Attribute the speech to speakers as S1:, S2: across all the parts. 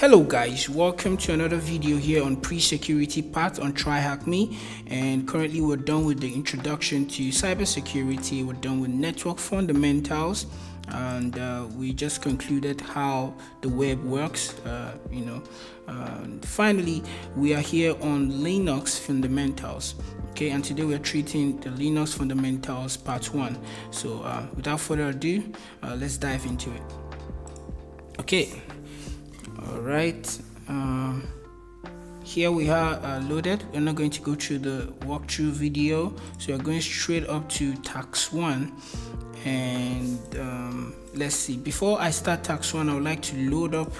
S1: Hello guys, welcome to another video here on pre-security part on Tryhackme, and currently we're done with the introduction to cybersecurity. We're done with network fundamentals, and we just concluded how the web works. Finally we are here on Linux fundamentals. Okay, and today we're treating the Linux fundamentals part 1. So without further ado, let's dive into it. Okay. All right, here we are loaded. We're not going to go through the walkthrough video, so we're going straight up to task 1. And let's see, before I start task 1, I would like to load up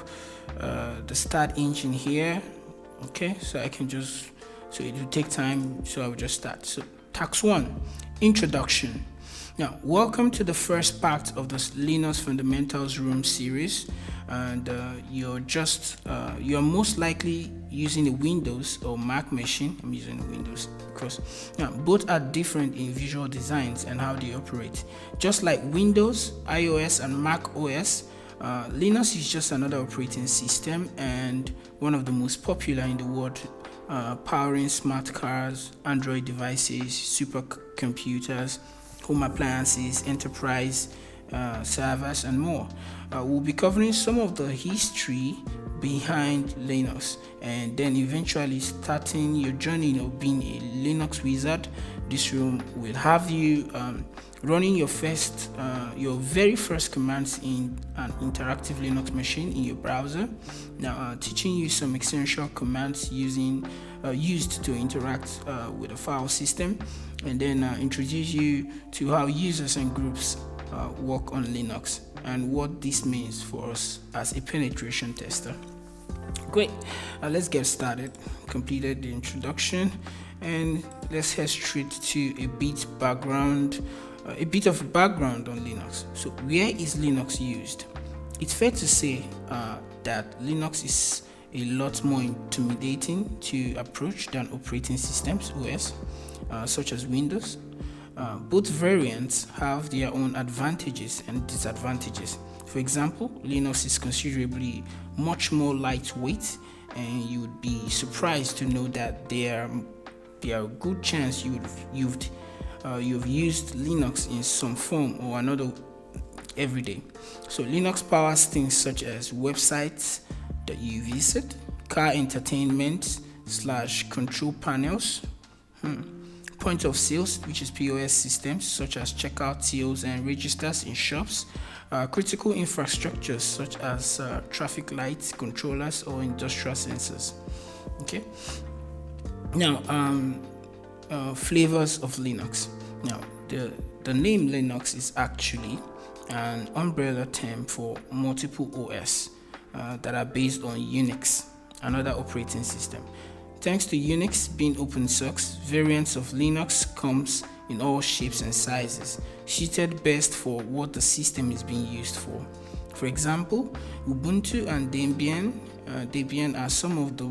S1: the start engine here. Okay, so I can just, so it will take time, so I will just start. So task 1, introduction. Now, welcome to the first part of the Linux Fundamentals Room series, and you're most likely using a Windows or Mac machine. I'm using a Windows because now both are different in visual designs and how they operate. Just like Windows, iOS, and Mac OS, Linux is just another operating system and one of the most popular in the world, powering smart cars, Android devices, supercomputers, home appliances, enterprise servers, and more. We'll be covering some of the history behind Linux, and then eventually starting your journey of being a Linux wizard. This room will have you running your very first commands in an interactive Linux machine in your browser. Now, teaching you some essential commands used to interact with a file system, and then introduce you to how users and groups work on Linux and what this means for us as a penetration tester. Great, let's get started. Completed the introduction, and let's head straight to a bit of background on Linux. So where is Linux used? It's fair to say that Linux is a lot more intimidating to approach than operating systems, OS, such as Windows. Both variants have their own advantages and disadvantages. For example, Linux is considerably much more lightweight, and you would be surprised to know that there are a good chance you've used Linux in some form or another every day. So Linux powers things such as websites that you visit, car entertainment / control panels, point of sales, which is POS systems such as checkout tills and registers in shops, critical infrastructures such as traffic lights, controllers, or industrial sensors. Okay. Now, flavors of Linux. Now, the name Linux is actually an umbrella term for multiple OS that are based on Unix, another operating system. Thanks to Unix being open source, variants of Linux comes in all shapes and sizes, suited best for what the system is being used for. For example, Ubuntu and Debian are some of the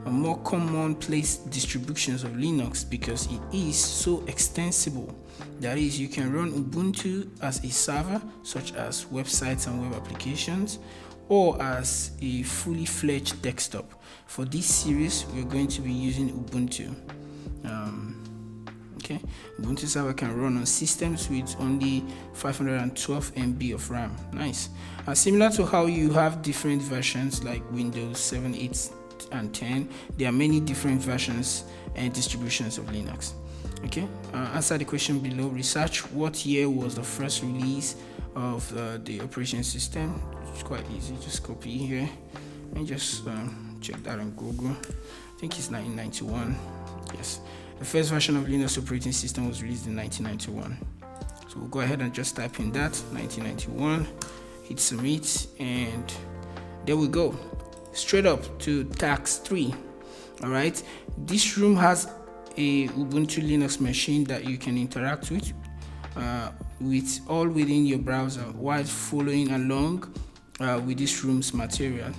S1: more commonplace distributions of Linux because it is so extensible. That is, you can run Ubuntu as a server, such as websites and web applications, or as a fully fledged desktop. For this series, we're going to be using Ubuntu. Ubuntu server can run on systems with only 512 MB of RAM. Nice. Similar to how you have different versions like Windows 7, 8, and 10, there are many different versions and distributions of Linux. Okay. Answer the question below. Research what year was the first release of the operation system. It's quite easy. Just copy here and just check that on Google. I think it's 1991. Yes, the first version of Linux operating system was released in 1991. So we'll go ahead and just type in that 1991, hit submit, and there we go. Straight up to task 3. All right, this room has a Ubuntu Linux machine that you can interact with all within your browser while following along with this room's material.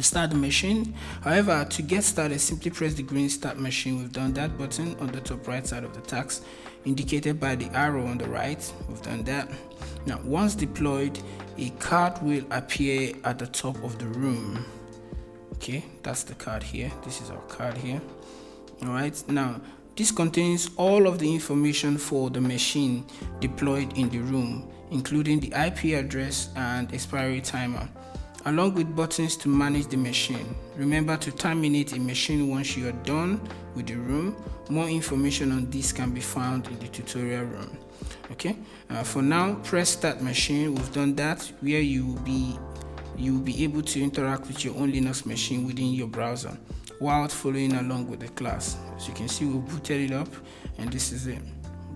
S1: start the machine. However, to get started, simply press the green start machine. We've done that button on the top right side of the task, indicated by the arrow on the right. We've done that. Now, once deployed, a card will appear at the top of the room. Okay, that's the card here. This is our card here. All right, now this contains all of the information for the machine deployed in the room, including the IP address and expiry timer, along with buttons to manage the machine. Remember to terminate a machine once you are done with the room. More information on this can be found in the tutorial room. Okay, for now, press start machine. We've done that, where you will be able to interact with your own Linux machine within your browser while following along with the class. As you can see, we've booted it up, and this is it.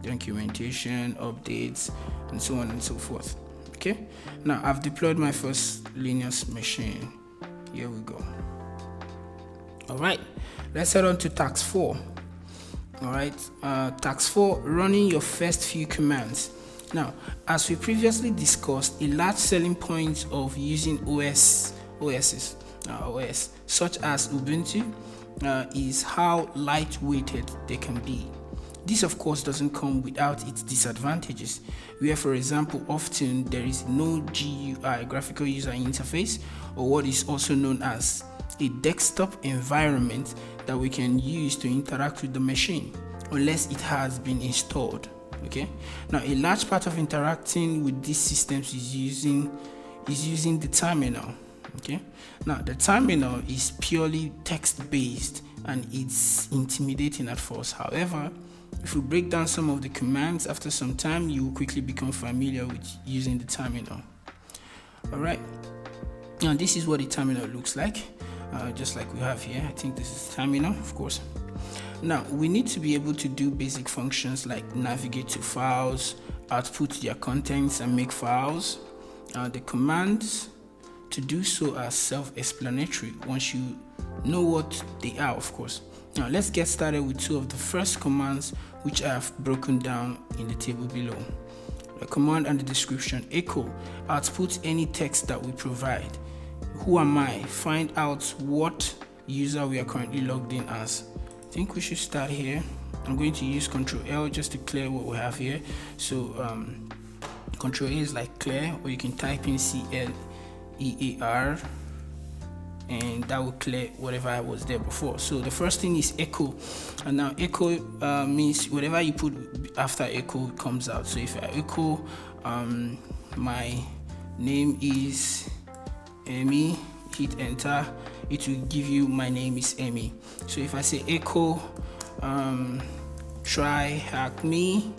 S1: Documentation, updates, and so on and so forth. Okay, now I've deployed my first Linux machine. Here we go. All right, let's head on to task 4. All right, task 4, running your first few commands. Now, as we previously discussed, a large selling point of using OS such as Ubuntu is how lightweighted they can be. This of course doesn't come without its disadvantages, where for example often there is no GUI, graphical user interface, or what is also known as a desktop environment that we can use to interact with the machine, unless it has been installed. Okay, now a large part of interacting with these systems is using the terminal. Okay, now the terminal is purely text based and it's intimidating at first. However, if we break down some of the commands, after some time you will quickly become familiar with using the terminal. All right, now this is what the terminal looks like, just like we have here. I think this is terminal, of course. Now we need to be able to do basic functions like navigate to files, output their contents, and make files. The commands to do so are self-explanatory once you know what they are, of course. Now let's get started with two of the first commands, which I have broken down in the table below. The command and the description. Echo, output any text that we provide. Who am I? Find out what user we are currently logged in as. I think we should start here. I'm going to use Ctrl-L just to clear what we have here. So Ctrl-A is like clear, or you can type in CLEAR, and that will clear whatever was there before. So the first thing is echo, and now echo means whatever you put after echo comes out. So if I echo my name is Amy, hit enter, it will give you my name is Amy. So if I say echo Tryhackme,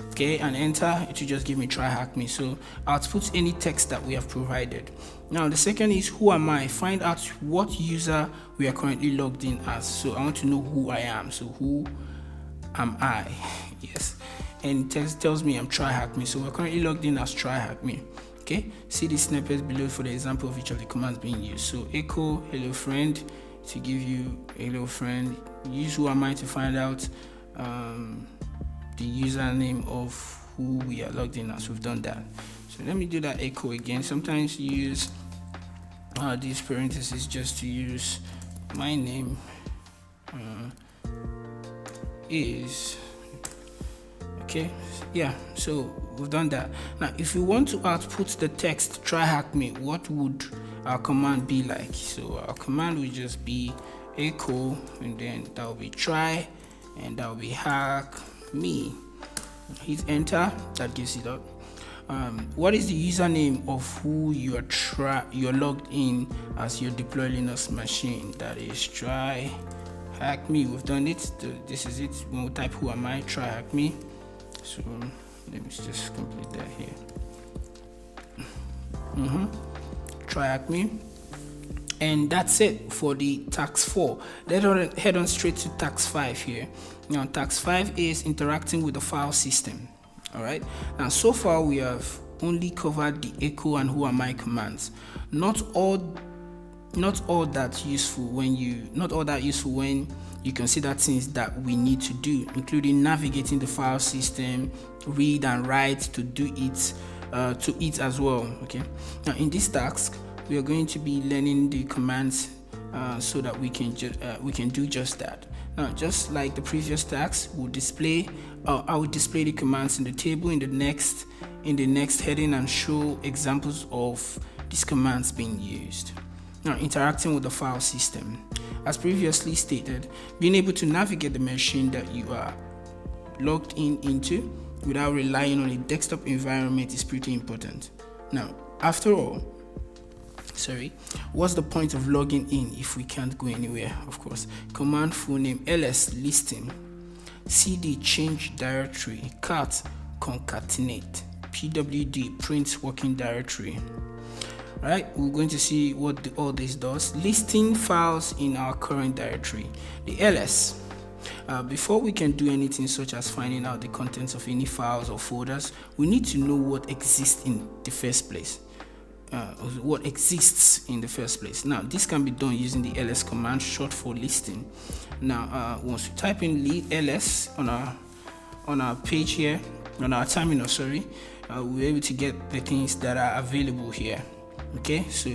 S1: okay, and enter, it will just give me Tryhackme. So output any text that we have provided. Now the second is who am I? Find out what user we are currently logged in as. So I want to know who I am. So who am I? Yes, and text tells me I'm Tryhackme. So we're currently logged in as Tryhackme. Okay, see the snippets below for the example of each of the commands being used. So echo hello friend to give you hello friend. Use who am I to find out the username of who we are logged in as. We've done that. So let me do that echo again. Sometimes you use these parentheses just to use my name is. Okay, yeah, so we've done that. Now if we want to output the text Tryhackme, what would our command be like? So our command will just be echo, and then that will be try, and that will be hack me. Hit enter, that gives it up. What is the username of who you're logged in as your deploy Linux machine? That is Tryhackme. We've done it. This is it. When we type who am I, Tryhackme. So let me just complete that here. Tryhackme. And that's it for the task 4. Let's head on straight to task 5 here. Now task 5 is interacting with the file system. All right, now so far we have only covered the echo and who am I commands. Not all that useful when you consider things that we need to do, including navigating the file system, read and write to do it as well. Okay, now in this task we are going to be learning the commands so that we can do just that. Now, just like the previous task, I will display the commands in the table in the next heading and show examples of these commands being used. Now, interacting with the file system. As previously stated, being able to navigate the machine that you are logged into without relying on a desktop environment is pretty important. Now, after all, what's the point of logging in if we can't go anywhere? Of course, command full name ls listing, cd change directory, cat concatenate, pwd print working directory. Right, we're going to see what all this does. Listing files in our current directory, the ls. Before we can do anything such as finding out the contents of any files or folders, we need to know what exists in the first place. Now, this can be done using the ls command, short for listing. Now, once we type in ls on our page here, on our terminal, we're able to get the things that are available here. Okay, so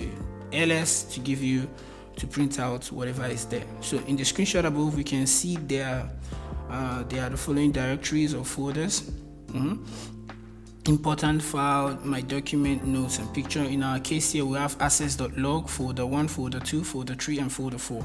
S1: ls to print out whatever is there. So in the screenshot above, we can see there are the following directories or folders. Important file, my document, notes, and picture. In our case here, we have access.log, folder 1, folder 2, folder 3, and folder 4.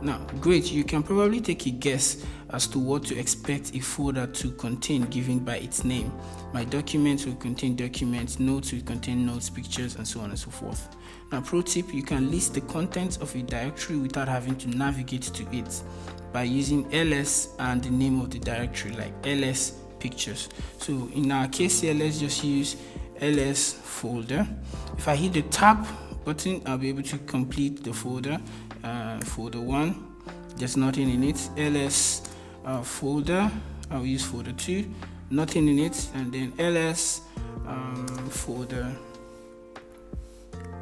S1: Now, great, you can probably take a guess as to what to expect a folder to contain given by its name. My documents will contain documents, notes will contain notes, pictures, and so on and so forth. Now, pro tip, you can list the contents of a directory without having to navigate to it by using ls and the name of the directory, like ls pictures. So in our case here, let's just use ls folder. If I hit the tab button, I'll be able to complete the folder. Folder 1, there's nothing in it. ls folder, I'll use folder 2, nothing in it. And then ls folder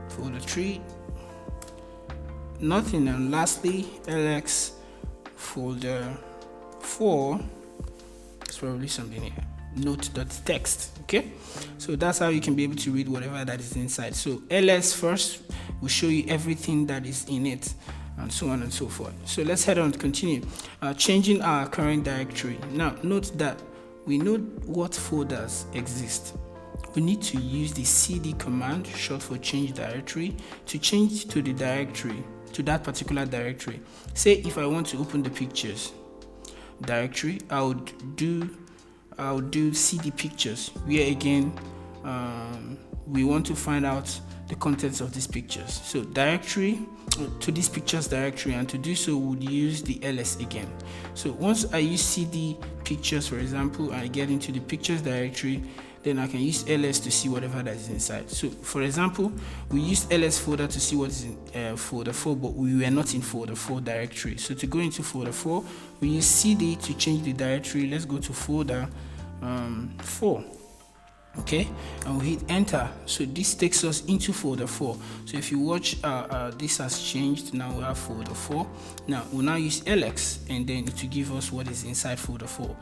S1: 3, nothing. And lastly, ls folder 4, probably something here, note.txt. Okay, so that's how you can be able to read whatever that is inside. So ls first will show you everything that is in it, and so on and so forth. So let's head on to continue. Changing our current directory. Now note that we know what folders exist. We need to use the cd command, short for change directory, to change to the directory, to that particular directory. Say if I want to open the pictures directory, I'll do cd pictures, where again we want to find out the contents of these pictures. So directory to this pictures directory, and to do so we'll use the ls again. So once I use cd pictures, for example, I get into the pictures directory, then I can use ls to see whatever that is inside. So for example, we used ls folder to see what is in folder 4, but we were not in folder 4 directory. So to go into folder 4, we use cd to change the directory. Let's go to folder 4. Okay, and we hit enter. So this takes us into folder 4. So if you watch, this has changed. Now we have folder 4. Now we'll now use ls, and then it will give us what is inside folder 4.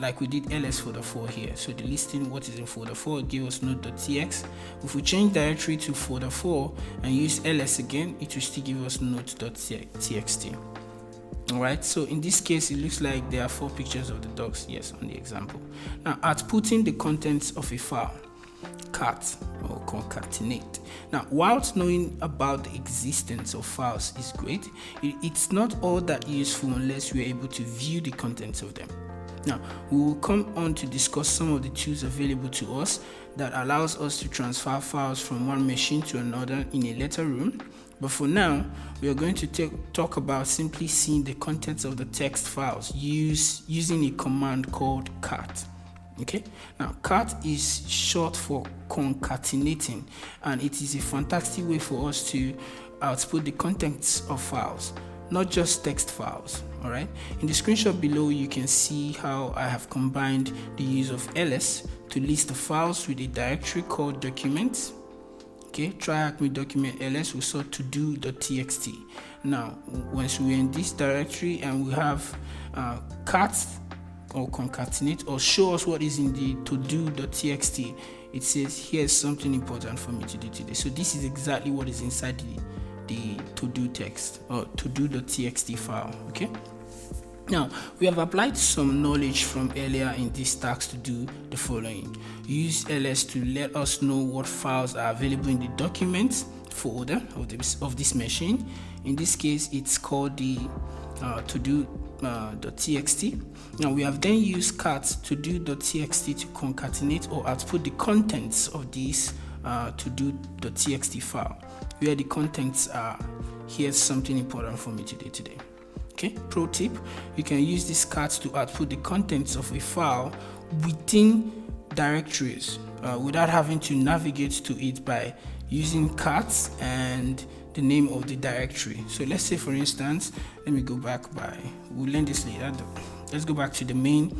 S1: Like we did ls folder 4 here. So the listing what is in folder 4 give us note.txt. If we change directory to folder 4 and use ls again, it will still give us note.txt. Alright, so in this case, it looks like there are 4 pictures of the dogs, yes, on the example. Now, outputting the contents of a file, cat or concatenate. Now, whilst knowing about the existence of files is great, it's not all that useful unless we're able to view the contents of them. Now, we will come on to discuss some of the tools available to us that allows us to transfer files from one machine to another in a later room. But for now, we are going to talk about simply seeing the contents of the text files using a command called cat. Okay, now cat is short for concatenating, and it is a fantastic way for us to output the contents of files, not just text files. All right, in the screenshot below, you can see how I have combined the use of ls to list the files with a directory called documents. Okay, Tryhackme document ls, we saw to-do.txt. Now, once we're in this directory and we have cat or concatenate or show us what is in the to-do.txt, it says here's something important for me to do today. So this is exactly what is inside the to-do text or to-do.txt file. Okay, now we have applied some knowledge from earlier in this task to do the following. Use ls to let us know what files are available in the documents folder of this machine. In this case, it's called the to-do.txt. Now we have then used cat to-do.txt to concatenate or output the contents of this to-do.txt file, where the contents are here's something important for me to do today. Okay, pro tip, you can use this cat to output the contents of a file within directories without having to navigate to it by using cat and the name of the directory. So let's say, for instance, let me go back we'll learn this later. Let's go back to the main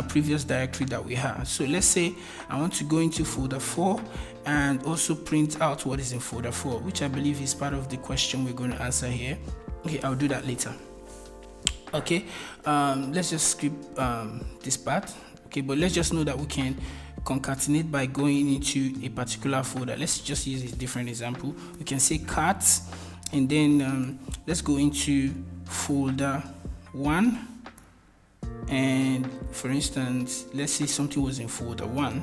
S1: previous directory that we have. So let's say I want to go into folder 4 and also print out what is in folder 4, which I believe is part of the question we're going to answer here. Okay, I'll do that later. Okay, let's just skip this part. Okay, but let's just know that we can concatenate by going into a particular folder. Let's just use a different example. We can say cat, and then let's go into folder 1, and for instance, let's say something was in folder 1,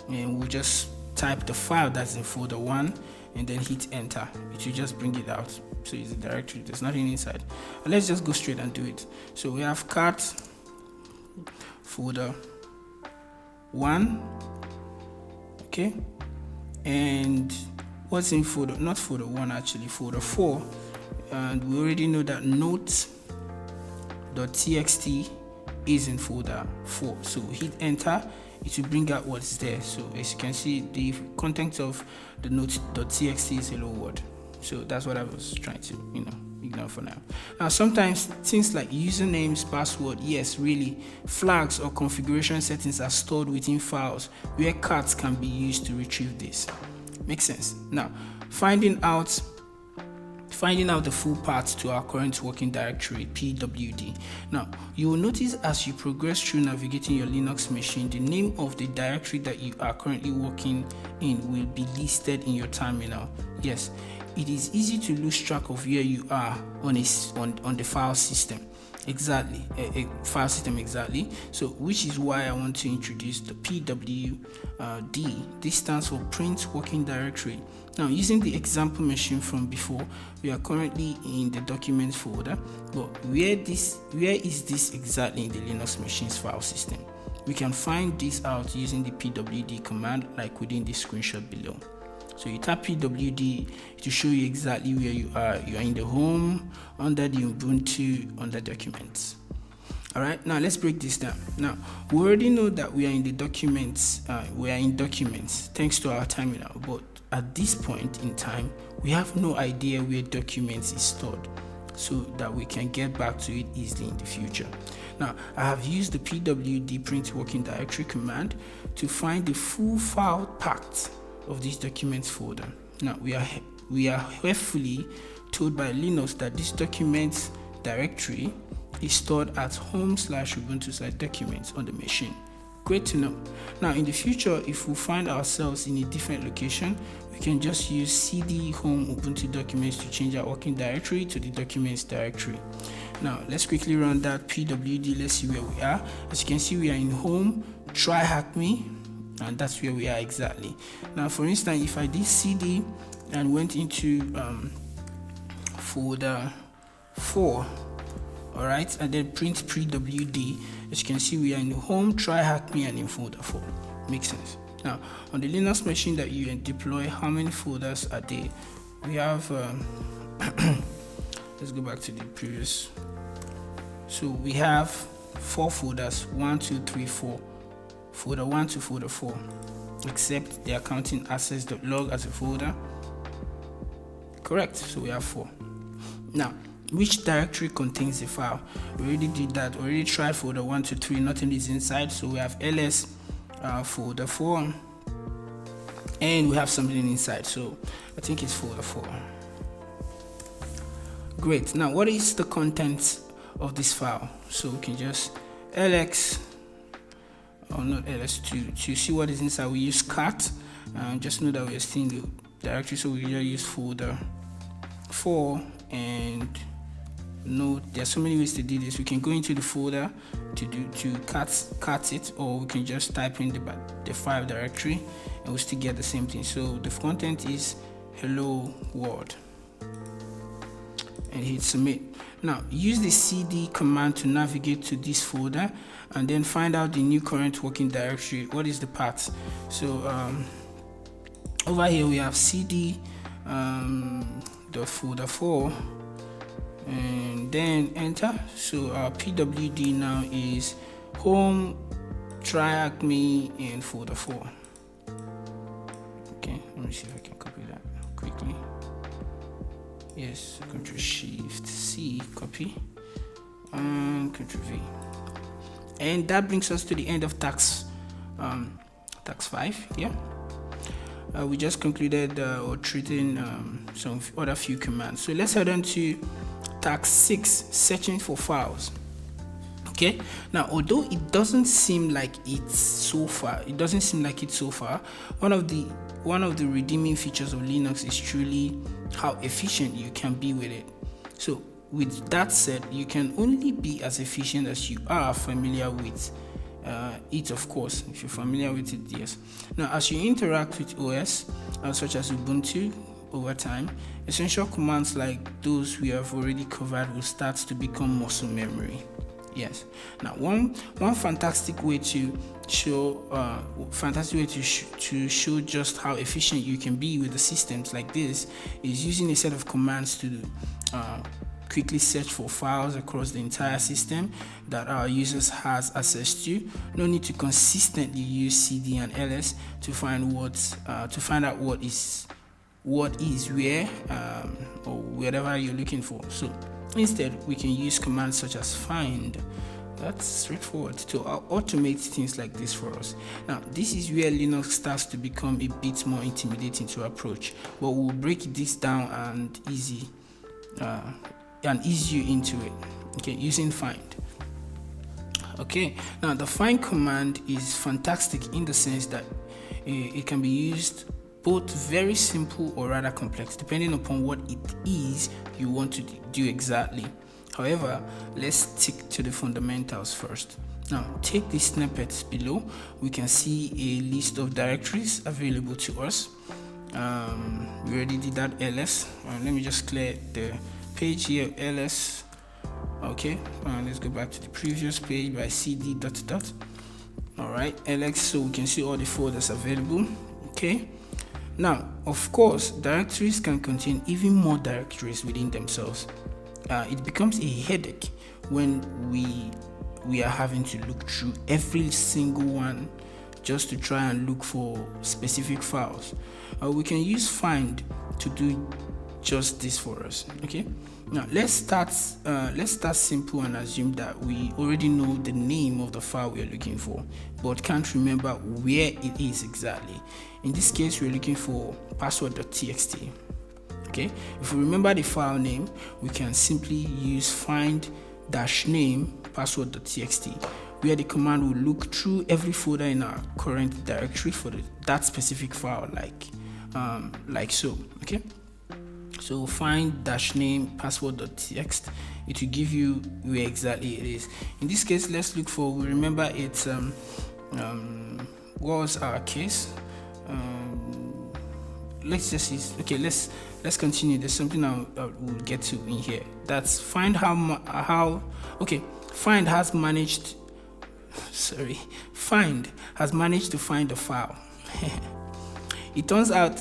S1: and we'll just type the file that's in folder 1 and then hit enter. It will just bring it out. So it's a directory, there's nothing inside. But let's just go straight and do it. So we have cat folder 1, okay, and what's in folder, not folder 1 actually, folder 4, and we already know that notes.txt is in folder 4. So hit enter, it will bring out what's there. So as you can see, the content of the notes.txt is hello world. So that's what I was trying to ignore for now. Now sometimes things like usernames, password, yes, really, flags or configuration settings are stored within files where cats can be used to retrieve this. Makes sense. Now finding out the full path to our current working directory, pwd. Now you will notice as you progress through navigating your Linux machine, the name of the directory that you are currently working in will be listed in your terminal. Yes, it is easy to lose track of where you are on the file system. Exactly, a file system exactly. So which is why I want to introduce the pwd. This stands for print working directory. Now using the example machine from before, we are currently in the documents folder, but where is this exactly in the Linux machine's file system? We can find this out using the pwd command, like within the screenshot below. So you tap pwd to show you exactly where you are. You are in the home, under the Ubuntu, under documents. Alright, now let's break this down. Now we already know that we are in the documents, thanks to our terminal, but at this point in time we have no idea where documents is stored, so that we can get back to it easily in the future. Now I have used the pwd print working directory command to find the full file path of this documents folder. Now we are helpfully told by Linux that this documents directory is stored at home/ubuntu/documents on the machine. Great to know. Now in the future, if we find ourselves in a different location, we can just use cd home ubuntu documents to change our working directory to the documents directory. Now let's quickly run that pwd. Let's see where we are. As you can see, we are in home, Tryhackme, and that's where we are exactly. Now for instance, if I did cd and went into folder 4, all right, and then print pwd, as you can see, we are in home, Tryhackme, and in folder 4. Makes sense. Now on the Linux machine that you deploy, how many folders are there? We have let's go back to the previous. So we have 4 folders, 1 2 3 4, folder 1 to folder 4, except the accounting access.log as a folder. Correct, so we have 4. Now which directory contains the file? We already did that. We already tried folder 1 to 3, nothing is inside, so we have ls folder 4, and we have something inside, so I think it's folder 4. Great. Now what is the contents of this file? So we can just ls or not ls, to see what is inside, we use cat. Just know that we are still in the directory, so we just use folder 4. And note, there are so many ways to do this. We can go into the folder to cut it, or we can just type in the file directory and we still get the same thing. So the content is hello world, and hit submit. Now use the cd command to navigate to this folder and then find out the new current working directory. What is the path? So over here we have cd dot folder 4, and then enter. So our pwd now is home Tryhackme and folder 4. Okay, let me see if I can copy that quickly. Yes, Ctrl Shift C, copy, and Ctrl V, and that brings us to the end of tax 5. Yeah, we just concluded or treating some other few commands. So let's head on to tax 6, searching for files. Okay, now although it doesn't seem like it's so far, one of the redeeming features of Linux is truly how efficient you can be with it. So with that said, you can only be as efficient as you are familiar with it, of course. If you're familiar with it, yes. Now as you interact with OS such as Ubuntu over time, essential commands like those we have already covered will start to become muscle memory. Yes. Now one fantastic way to show to show just how efficient you can be with the systems like this is using a set of commands to quickly search for files across the entire system that our users has access to. No need to consistently use cd and ls to find out what is where or wherever you're looking for. So instead, we can use commands such as find. That's straightforward to automate things like this for us. Now, this is where Linux starts to become a bit more intimidating to approach, but we'll break this down and ease you into it. Okay, using find. Okay, now the find command is fantastic in the sense that it can be used both very simple or rather complex, depending upon what it is you want to do exactly. However, let's stick to the fundamentals first. Now, take these snippets below. We can see a list of directories available to us. We already did that ls. Let me just clear the page here, ls. Okay, let's go back to the previous page by cd ... Alright, ls, so we can see all the folders available. Okay. Now, of course, directories can contain even more directories within themselves. It becomes a headache when we are having to look through every single one just to try and look for specific files. We can use find to do just this for us. Okay. Now let's start simple and assume that we already know the name of the file we are looking for, but can't remember where it is exactly. In this case, we're looking for password.txt. Okay, if we remember the file name, we can simply use find-name password.txt, where the command will look through every folder in our current directory for that specific file, like so. Okay. So find-name password.txt, it will give you where exactly it is. In this case, let's look for, we remember it's what was our case? Let's just see. Okay, let's continue. There's something I will get to in here. That's find find has managed to find the file. It turns out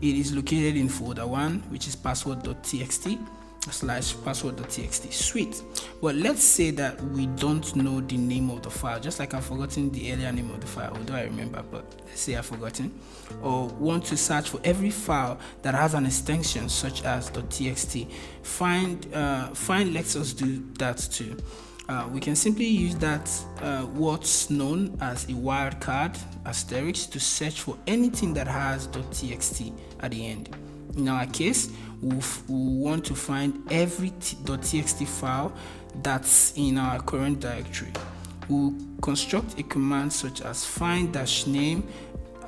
S1: it is located in folder 1, which is password.txt/password.txt. Sweet. But let's say that we don't know the name of the file, just like I've forgotten the earlier name of the file, although I remember, but let's say I've forgotten, or want to search for every file that has an extension such as .txt. Find lets us do that too. We can simply use that what's known as a wildcard asterisk to search for anything that has .txt at the end. In our case, we'll want to find every .txt file that's in our current directory. we'll construct a command such as find-name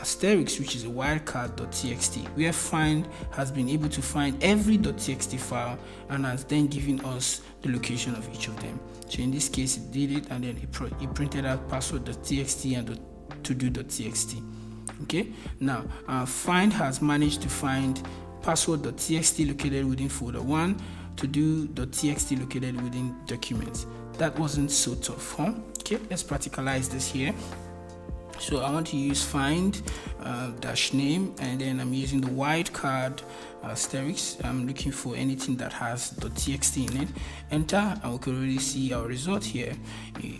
S1: asterisk, which is a wildcard.txt, where find has been able to find every .txt file and has then given us the location of each of them. So in this case, it did it, and then it printed out password.txt and to-do.txt. Okay, now find has managed to find password.txt located within folder 1, to-do.txt located within documents. That wasn't so tough, huh? Okay, let's practicalize this here. So I want to use find -name, and then I'm using the wildcard asterisk. I'm looking for anything that has .txt in it. Enter, and we can already see our result here.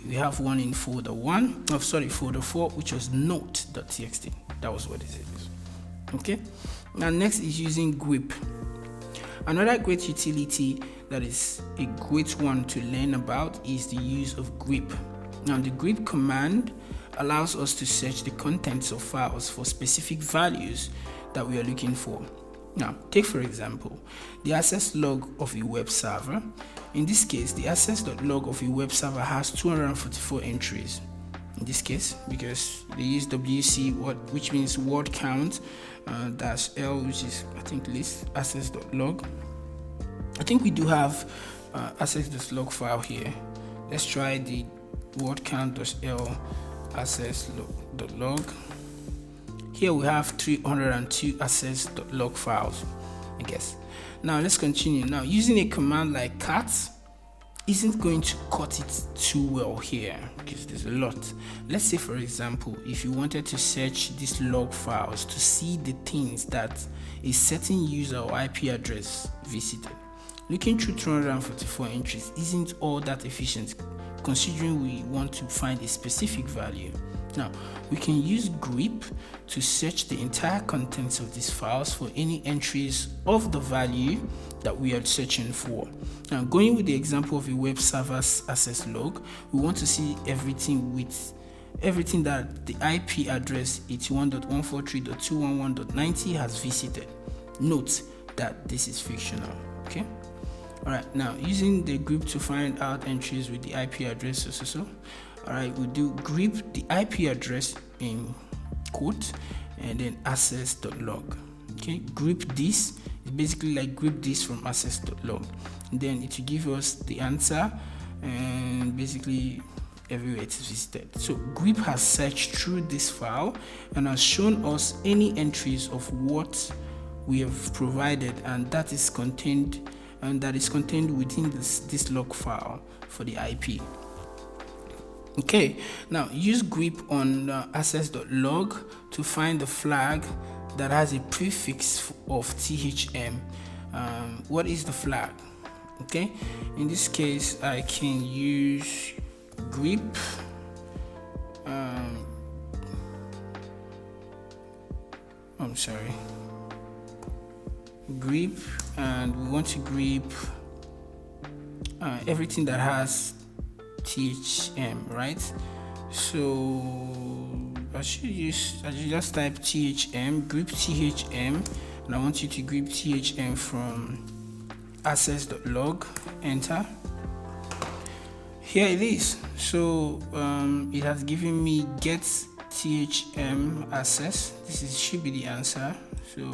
S1: We have one in folder 1. Oh, sorry, folder 4, which was note.txt. That was what it is. Okay. Now next is using grep. Another great utility that is a great one to learn about is the use of grep. Now the grep command allows us to search the contents of files for specific values that we are looking for. Now, take for example, the access log of a web server. In this case, the access.log of a web server has 244 entries. In this case, because they use WC, which means word count, -L, which is, I think, list access.log. I think we do have access.log file here. Let's try the word count.l access.log. Here we have 302 access.log files, I guess. Now let's continue. Now, using a command like cat isn't going to cut it too well here because there's a lot. Let's say, for example, if you wanted to search these log files to see the things that a certain user or IP address visited, looking through 344 entries isn't all that efficient, considering we want to find a specific value. Now, we can use grep to search the entire contents of these files for any entries of the value that we are searching for. Now, going with the example of a web server's access log, we want to see everything that the IP address 81.143.211.90 has visited. Note that this is fictional. Okay. Alright, now using the grep to find out entries with the IP address, alright, we do grep the IP address in quote and then access.log. Okay, grep this is basically like grep this from access.log. Then it will give us the answer and basically everywhere it is visited. So grep has searched through this file and has shown us any entries of what we have provided, and that is contained within this log file for the IP. Okay, now use grep on access.log to find the flag that has a prefix of THM. What is the flag? Okay, in this case I can use grep grep, and we want to grep everything that has THM, right? So I should just type THM, grep THM, and I want you to grep THM from access.log. Enter. Here it is. So it has given me get THM access. Should be the answer. So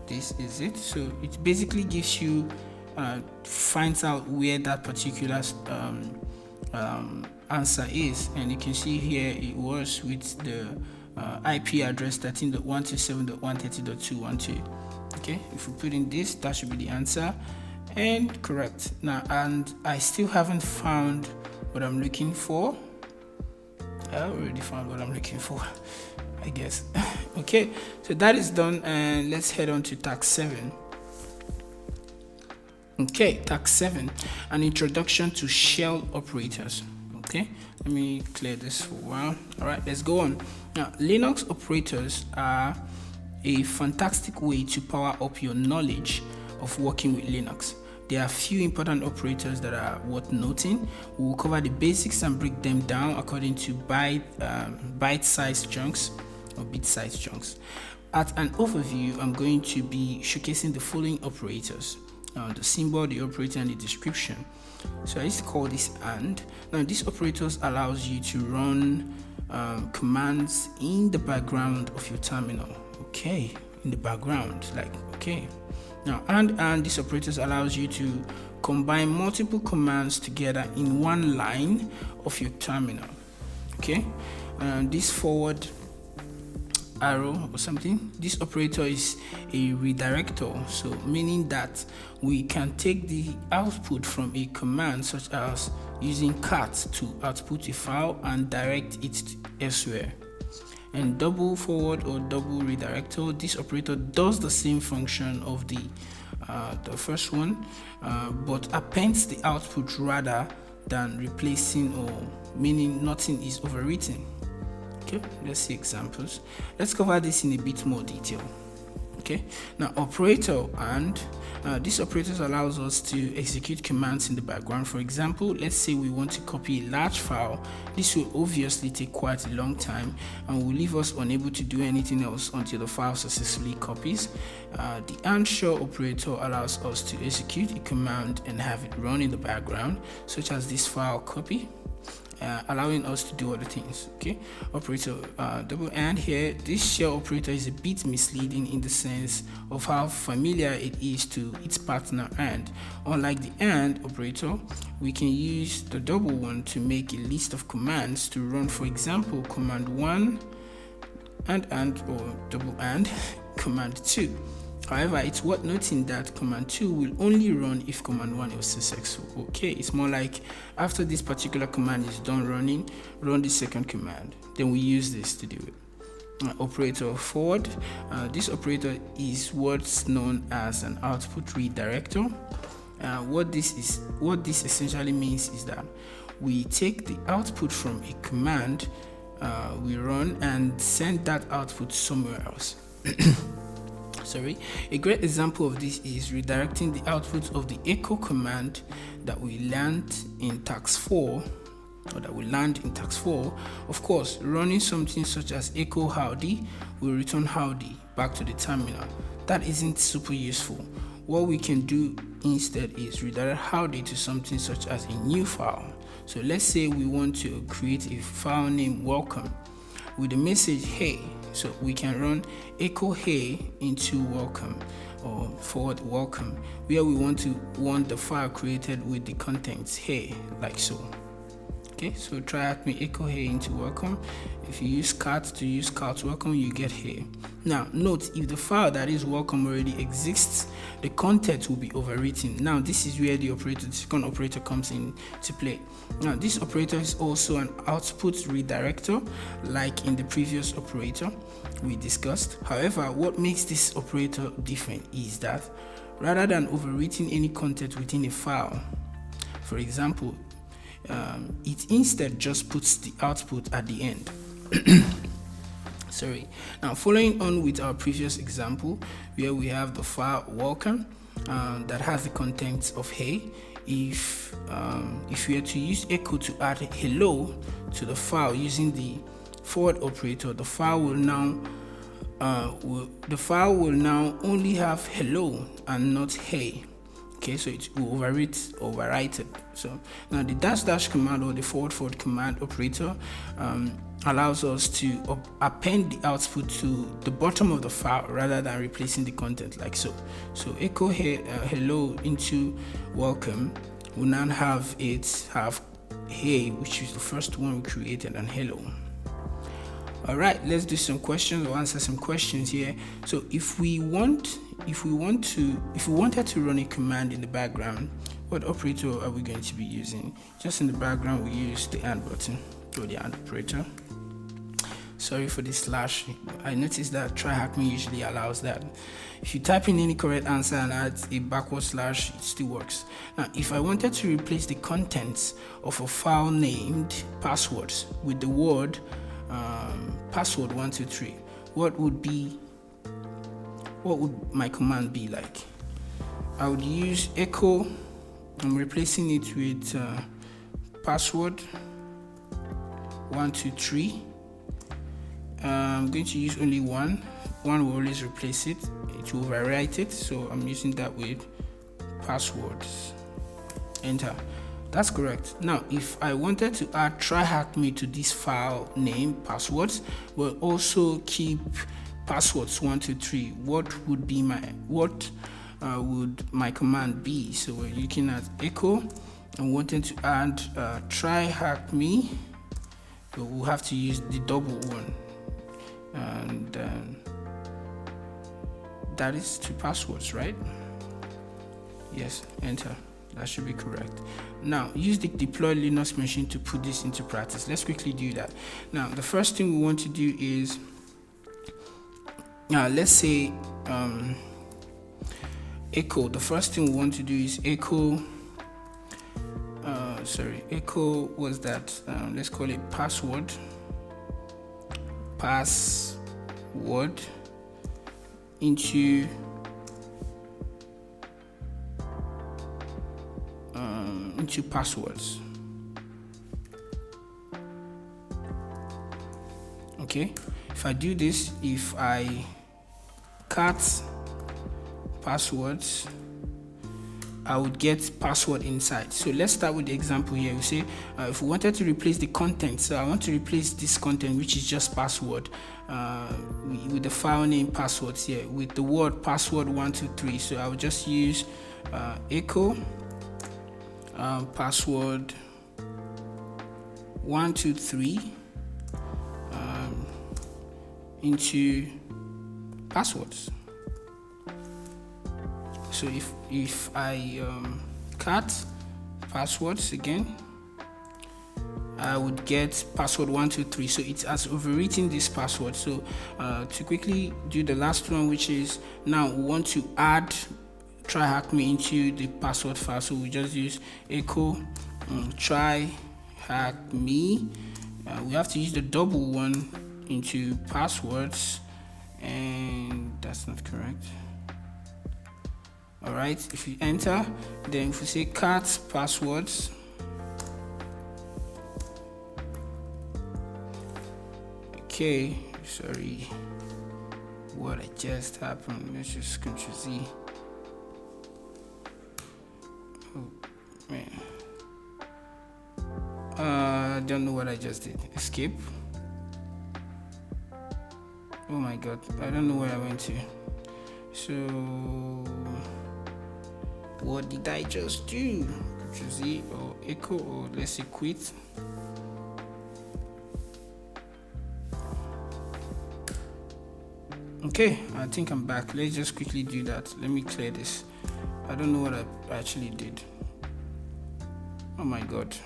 S1: this is it. So it basically gives you finds out where that particular answer is, and you can see here it was with the IP address 13.127.130.212. Okay, if we put in this, that should be the answer and correct. Now, and I still haven't found what I'm looking for. I already found what I'm looking for, I guess. Okay, so that is done, and let's head on to task 7. Okay, task 7, an introduction to shell operators. Okay, let me clear this for a while. All right, let's go on. Now, Linux operators are a fantastic way to power up your knowledge of working with Linux. There are a few important operators that are worth noting. We will cover the basics and break them down according to bite-sized chunks or bit-sized chunks. At an overview, I'm going to be showcasing the following operators. the symbol, the operator, and the description. So I used to call this AND. Now this operators allows you to run commands in the background of your terminal. Okay, in the background, like, okay. Now and this operators allows you to combine multiple commands together in one line of your terminal. Okay, this forward arrow or something, this operator is a redirector, so meaning that we can take the output from a command such as using cat to output a file and direct it elsewhere. And double forward or double redirector, this operator does the same function of the first one, but appends the output rather than replacing, or meaning nothing is overwritten. Okay, let's see examples. Let's cover this in a bit more detail. Okay, now operator AND, this operators allows us to execute commands in the background. For example, let's say we want to copy a large file. This will obviously take quite a long time and will leave us unable to do anything else until the file successfully copies. The AND shell operator allows us to execute a command and have it run in the background, such as this file copy, allowing us to do other things. Okay, operator double AND here, this shell operator is a bit misleading in the sense of how familiar it is to its partner AND. Unlike the AND operator, we can use the double one to make a list of commands to run. For example, command 1 and or double AND command 2. However, it's worth noting that command 2 will only run if command 1 is successful. Okay, it's more like after this particular command is done running, run the second command. Then we use this to do it. Operator forward. This operator is what's known as an output redirector. What this essentially means is that we take the output from a command we run and send that output somewhere else. A great example of this is redirecting the output of the echo command that we land in task 4, or that we land in task 4. Of course, running something such as echo howdy will return howdy back to the terminal. That isn't super useful. What we can do instead is redirect howdy to something such as a new file. So let's say we want to create a file named welcome with the message hey. So we can run echo hey into welcome or forward welcome, where we want the file created with the contents hey, like so. Okay, so Tryhackme echo hey into welcome. If you use cat to use cat welcome, you get hey. Now note, if the file that is welcome already exists, the content will be overwritten. Now this is where the second operator comes in to play. Now this operator is also an output redirector, like in the previous operator we discussed. However, what makes this operator different is that rather than overwriting any content within a file, for example, it instead just puts the output at the end. Now following on with our previous example, where we have the file welcome that has the contents of hey. If we are to use echo to add hello to the file using the forward operator, the file will now only have hello and not hey. Okay, so it will overwrite it. So now the dash command or the forward command operator allows us to append the output to the bottom of the file rather than replacing the content, like so. So echo hello into welcome will now have hey, which is the first one we created, and hello. All right, let's do some questions or answer some questions here. So if we wanted to run a command in the background, what operator are we going to be using? Just in the background, we use the AND button or the AND operator. Sorry for the slash. I noticed that Tryhackme usually allows that. If you type in any correct answer and add a backward slash, it still works. Now, if I wanted to replace the contents of a file named passwords with the word password 123, what would my command be like? I would use echo. I'm replacing it with password 123. I'm going to use only one will always replace it. It will overwrite it, so I'm using that with passwords. Enter. That's correct. Now, if I wanted to add Tryhackme to this file name passwords, but also keep passwords 123, what would my command be? So we're looking at echo and wanting to add Tryhackme, but we'll have to use the double one, and that is two passwords, right? Yes, enter. That should be correct. Now, use the deploy Linux machine to put this into practice. Let's quickly do that. Now, the first thing we want to do is, let's say echo. The first thing we want to do is echo. Echo was that. Let's call it password. Password into passwords. Okay, if I do this, if I cut passwords, I would get password inside. So let's start with the example here. We say if we wanted to replace the content, so I want to replace this content, which is just password, with the file name passwords here with the word password 123. So I would just use echo password 123 into passwords. So if I cut passwords again, I would get password 123. So it has overwritten this password. So to quickly do the last one, which is now we want to add Tryhackme into the password file. So we just use echo Tryhackme. We have to use the double one into passwords, and that's not correct. All right, if you enter, then if we say cut passwords, okay, sorry, what just happened? Let's just Ctrl Z. Oh man, I don't know what I just did. Escape. Oh my god, I don't know where I went to. So what did I just do? Ctrl Z or echo, or let's say quit. Okay, I think I'm back. Let's just quickly do that. Let me clear this. I don't know what I actually did. Oh my god.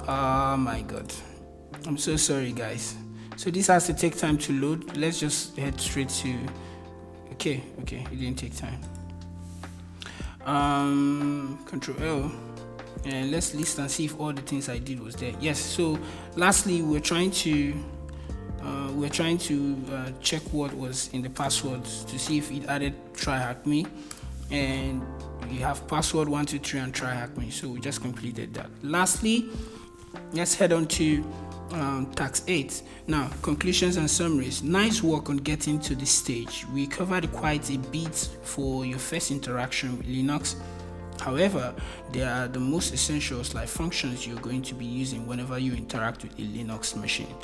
S1: Oh my god. I'm so sorry, guys. So this has to take time to load. Let's just head straight to. Okay, it didn't take time. Control L, and let's list and see if all the things I did was there. Yes. So lastly, we're trying to check what was in the passwords to see if it added Tryhackme, and we have password 123 and Tryhackme. So we just completed that. Lastly, let's head on to task 8. Now, conclusions and summaries. Nice work on getting to this stage. We covered quite a bit for your first interaction with Linux. However, there are the most essentials like functions you're going to be using whenever you interact with a Linux machine.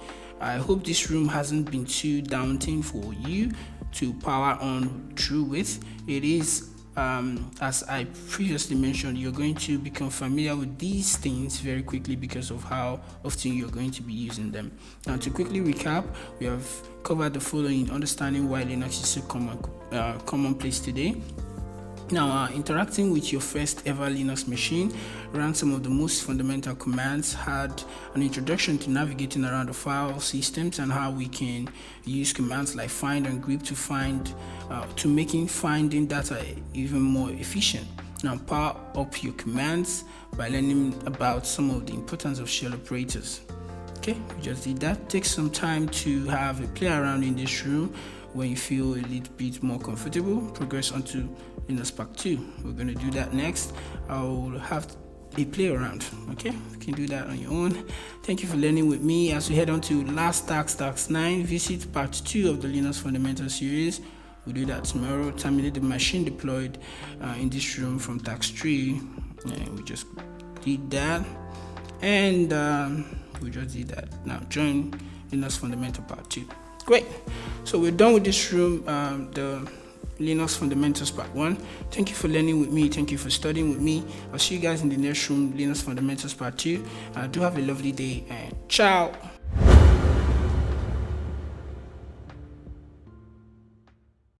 S1: I hope this room hasn't been too daunting for you to power on through with. It is, as I previously mentioned, you're going to become familiar with these things very quickly because of how often you're going to be using them. Now, to quickly recap, we have covered the following: understanding why Linux is so commonplace today. Now, interacting with your first ever Linux machine, ran some of the most fundamental commands, had an introduction to navigating around the file systems and how we can use commands like find and grep to making finding data even more efficient. Now, power up your commands by learning about some of the importance of shell operators. Okay, we just did that. Take some time to have a play around in this room. When you feel a little bit more comfortable, progress onto Linux Pack 2. We're going to do that next. I'll have a play around. Okay, you can do that on your own. Thank you for learning with me. As we head on to last task 9, visit part 2 of the Linus Fundamentals series. we do that tomorrow. Terminate the machine deployed in this room from task 3, and we just did that, and we just did that. Now join Linus Fundamental Part 2. Great. So we're done with this room, the Linux Fundamentals Part 1. Thank you for learning with me. Thank you for studying with me. I'll see you guys in the next room, Linux Fundamentals Part 2. Do have a lovely day, and ciao.